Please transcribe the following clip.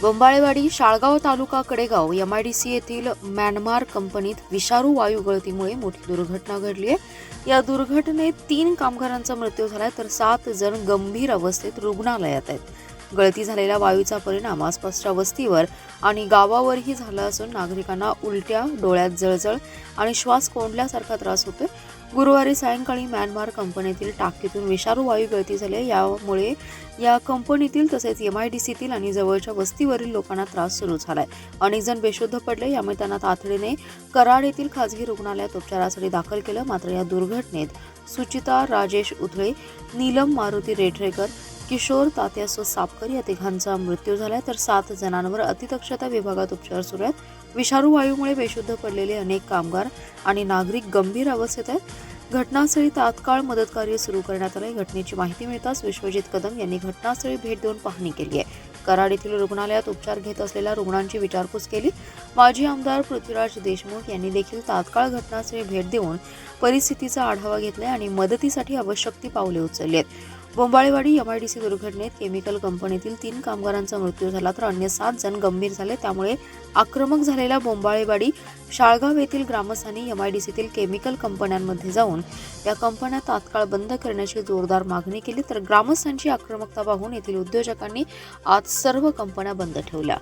बंबाळेवाडी, शाळगाव तालुका Kadegaon MIDC येथील Myanmar कंपनीत विषारू वायू गळतीमुळे मोठी दुर्घटना घडली आहे। या दुर्घटनेत 3 कामगारांचा मृत्यू झाला तर 7 जण गंभीर अवस्थेत रुग्णालयात आहेत। गळती झालेल्या वायूचा परिणाम आसपासच्या वस्तीवर आणि गावावरही झाला असून नागरिकांना उलट्या, डोळ्यात जळजळ आणि श्वास कोंडल्यासारखा त्रास होतोय। गुरुवारी सायंकाळी म्यानमार कंपनीतील टाकीतून विषारू वायू गळती झाली। यामुळे या कंपनीतील तसेच MIDCतील आणि जवळच्या वस्तीवरील लोकांना त्रास सुरू झालाय। अनेक जण बेशुद्ध पडले, यामुळे त्यांना तातडीने कराड येथील खासगी रुग्णालयात उपचारासाठी दाखल केलं। मात्र या दुर्घटनेत सुचिता राजेश उधळे, नीलम मारुती रेठरेकर, किशोर तात्यासो सापकर या तिघांचा मृत्यू झाला तर 7 जणांवर अतिदक्षता विभागात उपचार सुरू आहेत। विषारू वायूमुळे बेशुद्ध पडलेले अनेक कामगार आणि नागरिक गंभीर अवस्थेत आहेत। घटनास्थळी तात्काळ मदत कार्य सुरू करण्यात आले। घटनेची माहिती मिळताच विश्वजित कदम यांनी घटनास्थळी भेट देऊन पाहणी केली आहे। कराड येथील रुग्णालयात उपचार घेत असलेल्या रुग्णांची विचारपूस केली। माजी आमदार पृथ्वीराज देशमुख यांनी देखील तात्काळ घटनास्थळी भेट देऊन परिस्थितीचा आढावा घेतला आणि मदतीसाठी आवश्यक ती पावले उचलली आहेत। बोंबाळेवाडी MIDC दुर्घटनेत केमिकल कंपनीतील 3 कामगारांचा मृत्यू झाला तर अन्य 7 जण गंभीर झाले। त्यामुळे आक्रमक झालेल्या बोंबाळेवाडी, शाळगाव येथील ग्रामस्थांनी MIDCतील केमिकल कंपन्यांमध्ये जाऊन या कंपन्या तात्काळ बंद करण्याची जोरदार मागणी केली तर ग्रामस्थांची आक्रमकता पाहून येथील उद्योजकांनी आज सर्व कंपन्या बंद ठेवल्या।